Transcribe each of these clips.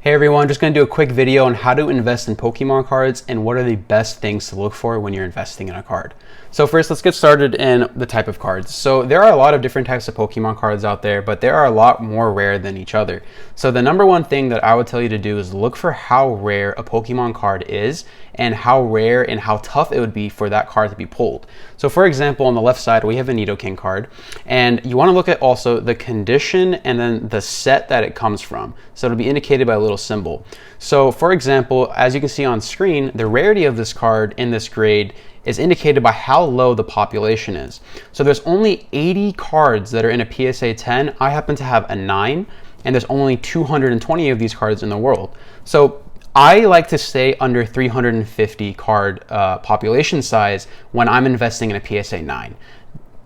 Hey everyone, just going to do a quick video on how to invest in Pokemon cards and what are the best things to look for when you're investing in a card. So first, let's get started in the type of cards. So there are a lot of different types of Pokemon cards out there, but there are a lot more rare than each other. So the number one thing that I would tell you to do is look for how rare a Pokemon card is and how rare and how tough it would be for that card to be pulled. So for example, on the left side, we have a Nidoking card, and you want to look at also the condition and then the set that it comes from. So it'll be indicated by a little symbol. So for example, as you can see on screen, the rarity of this card in this grade is indicated by how low the population is. So there's only 80 cards that are in a PSA 10. I happen to have a 9, and there's only 220 of these cards in the world. So I like to stay under 350 card population size when I'm investing in a PSA 9,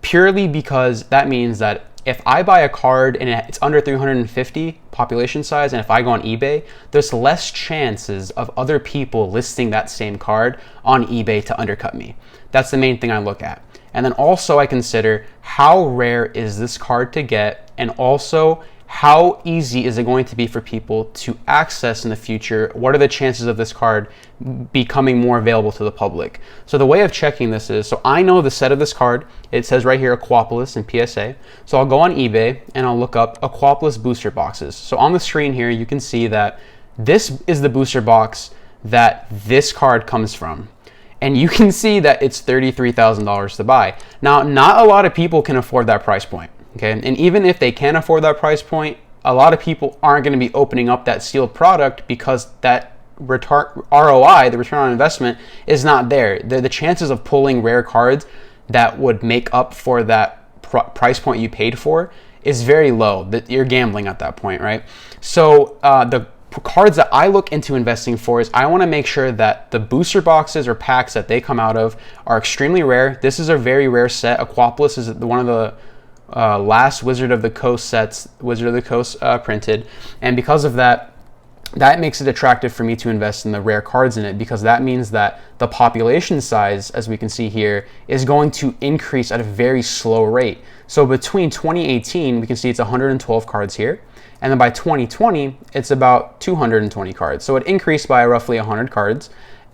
purely because that means that if I buy a card and it's under 350 population size, and if I go on eBay, there's less chances of other people listing that same card on eBay to undercut me. That's the main thing I look at. And then also I consider how rare is this card to get, and also how easy is it going to be for people to access in the future? What are the chances of this card becoming more available to the public? So the way of checking this is, so I know the set of this card, it says right here Aquapolis and PSA. So I'll go on eBay and I'll look up Aquapolis booster boxes. So on the screen here, you can see that this is the booster box that this card comes from. And you can see that it's $33,000 to buy. Now, not a lot of people can afford that price point. Okay, and even if they can afford that price point, a lot of people aren't going to be opening up that sealed product because that ROI, the return on investment, is not there. The chances of pulling rare cards that would make up for that price point you paid for is very low. That you're gambling at that point, right? So the cards that I look into investing for is I want to make sure that the booster boxes or packs that they come out of are extremely rare. This is a very rare set. Aquapolis is one of the last Wizard of the Coast sets, Wizard of the Coast printed, and because of that, that makes it attractive for me to invest in the rare cards in it, because that means that the population size, as we can see here, is going to increase at a very slow rate. So between 2018, we can see it's 112 cards here, and then by 2020, it's about 220 cards. So it increased by roughly 100 cards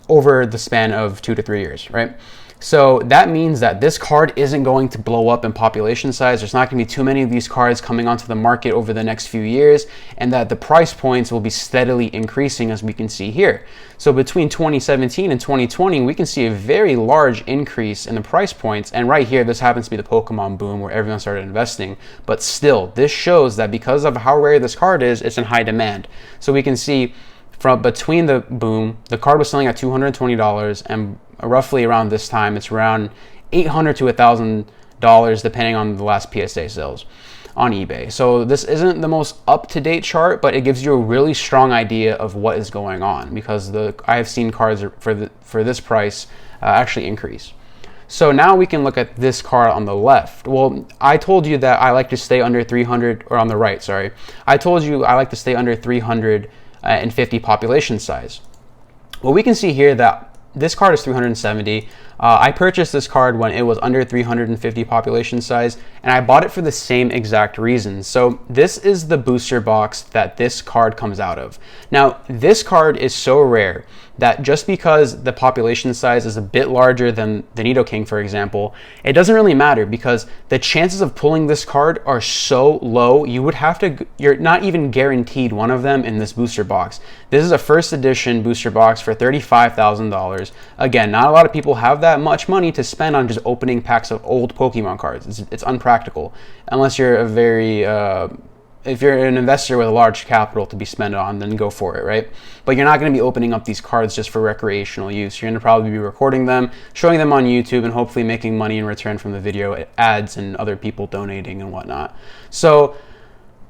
over the span of 2 to 3 years, right? So that means that this card isn't going to blow up in population size. There's not going to be too many of these cards coming onto the market over the next few years, and that the price points will be steadily increasing, as we can see here. So between 2017 and 2020, we can see a very large increase in the price points. And right here, this happens to be the Pokemon boom where everyone started investing. But still, this shows that because of how rare this card is, it's in high demand. So we can see from between the boom, the card was selling at $220, and roughly around this time, it's around $800 to $1,000 depending on the last PSA sales on eBay. So this isn't the most up-to-date chart, but it gives you a really strong idea of what is going on, because I have seen cards for this price actually increase. So now we can look at this card on the left. Well, I told you that I like to stay under 300, or on the right, sorry. I told you I like to stay under 350 population size. Well, we can see here that this card is 370. I purchased this card when it was under 350 population size, and I bought it for the same exact reason. So this is the booster box that this card comes out of. Now, this card is so rare that just because the population size is a bit larger than the Nidoking, for example, it doesn't really matter, because the chances of pulling this card are so low, you're not even guaranteed one of them in this booster box. This is a first edition booster box for $35,000. Again, not a lot of people have that much money to spend on just opening packs of old Pokemon cards. It's unpractical, unless you're if you're an investor with a large capital to be spent on, then go for it, right? But you're not going to be opening up these cards just for recreational use. You're going to probably be recording them, showing them on YouTube, and hopefully making money in return from the video ads and other people donating and whatnot. So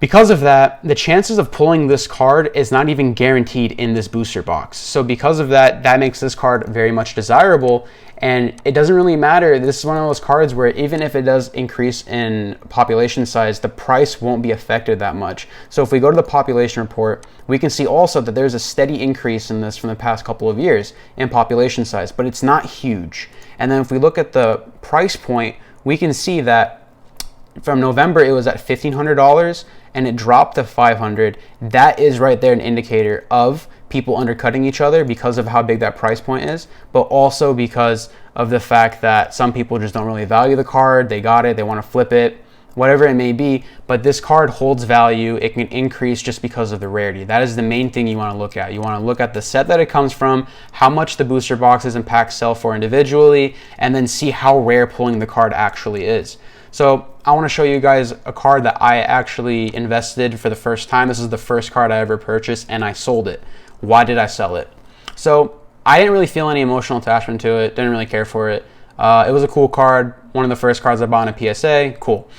because of that, the chances of pulling this card is not even guaranteed in this booster box. So because of that, that makes this card very much desirable, and it doesn't really matter. This is one of those cards where even if it does increase in population size, the price won't be affected that much. So if we go to the population report, we can see also that there's a steady increase in this from the past couple of years in population size, but it's not huge. And then if we look at the price point, we can see that from November it was at $1,500, and it dropped to 500, that is right there an indicator of people undercutting each other because of how big that price point is, but also because of the fact that some people just don't really value the card. They got it, they want to flip it, whatever it may be, but this card holds value. It can increase just because of the rarity. That is the main thing you want to look at. You want to look at the set that it comes from, how much the booster boxes and packs sell for individually, and then see how rare pulling the card actually is. So I want to show you guys a card that I actually invested for the first time. This is the first card I ever purchased, and I sold it. Why did I sell it? So I didn't really feel any emotional attachment to it, didn't really care for it. It was a cool card, one of the first cards I bought in a PSA, cool.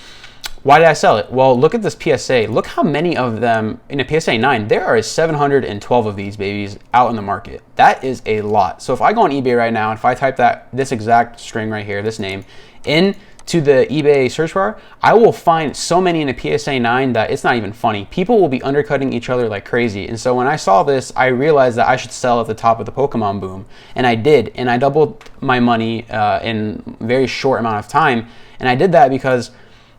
Why did I sell it? Well, look at this PSA. Look how many of them in a PSA 9. There are 712 of these babies out in the market. That is a lot. So if I go on eBay right now, if I type this exact string right here, this name, into the eBay search bar, I will find so many in a PSA 9 that it's not even funny. People will be undercutting each other like crazy. And so when I saw this, I realized that I should sell at the top of the Pokemon boom. And I did. And I doubled my money in a very short amount of time. And I did that because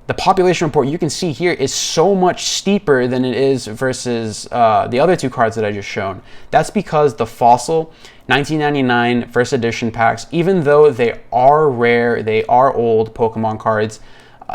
the population report you can see here is so much steeper than it is versus the other two cards that I just shown. That's because the Fossil 1999 first edition packs, even though they are rare, they are old Pokemon cards,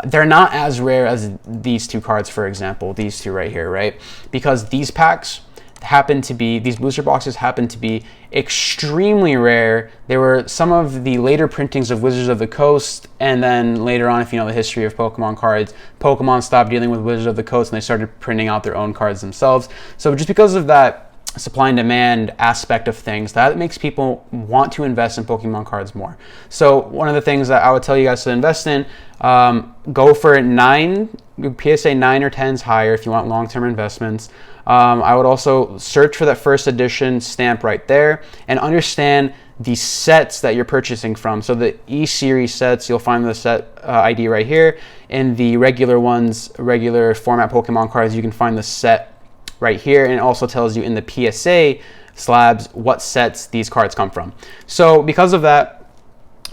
they're not as rare as these two cards, for example, these two right here, right? Because these packs these booster boxes happen to be extremely rare. There were some of the later printings of Wizards of the Coast, and then later on, if you know the history of Pokemon cards, Pokemon stopped dealing with Wizards of the Coast and they started printing out their own cards themselves. So just because of that supply and demand aspect of things, that makes people want to invest in Pokemon cards more. So one of the things that I would tell you guys to invest in, go for PSA 9 or 10s higher if you want long-term investments. I would also search for that first edition stamp right there and understand the sets that you're purchasing from. So the E-Series sets, you'll find the set ID right here. In the regular ones, regular format Pokemon cards, you can find the set right here, and it also tells you in the PSA slabs what sets these cards come from. So because of that,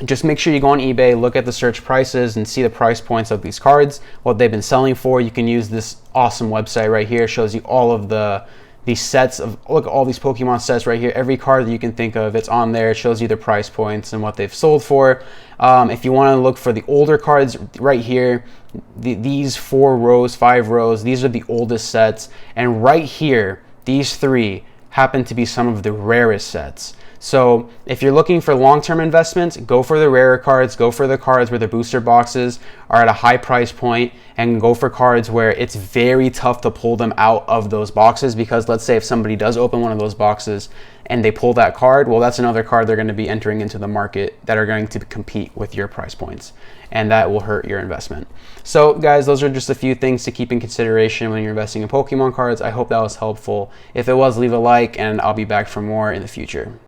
just make sure you go on eBay, look at the search prices and see the price points of these cards, what they've been selling for. You can use this awesome website right here. It shows you all of these sets of, look at all these Pokemon sets right here. Every card that you can think of, it's on there. It shows you the price points and what they've sold for. If you want to look for the older cards right here, these 4 rows, 5 rows, these are the oldest sets. And right here, these 3 happen to be some of the rarest sets. So if you're looking for long-term investments, go for the rarer cards, go for the cards where the booster boxes are at a high price point, and go for cards where it's very tough to pull them out of those boxes, because let's say if somebody does open one of those boxes and they pull that card, well, that's another card they're going to be entering into the market that are going to compete with your price points, and that will hurt your investment. So guys, those are just a few things to keep in consideration when you're investing in Pokemon cards. I hope that was helpful. If it was, leave a like, and I'll be back for more in the future.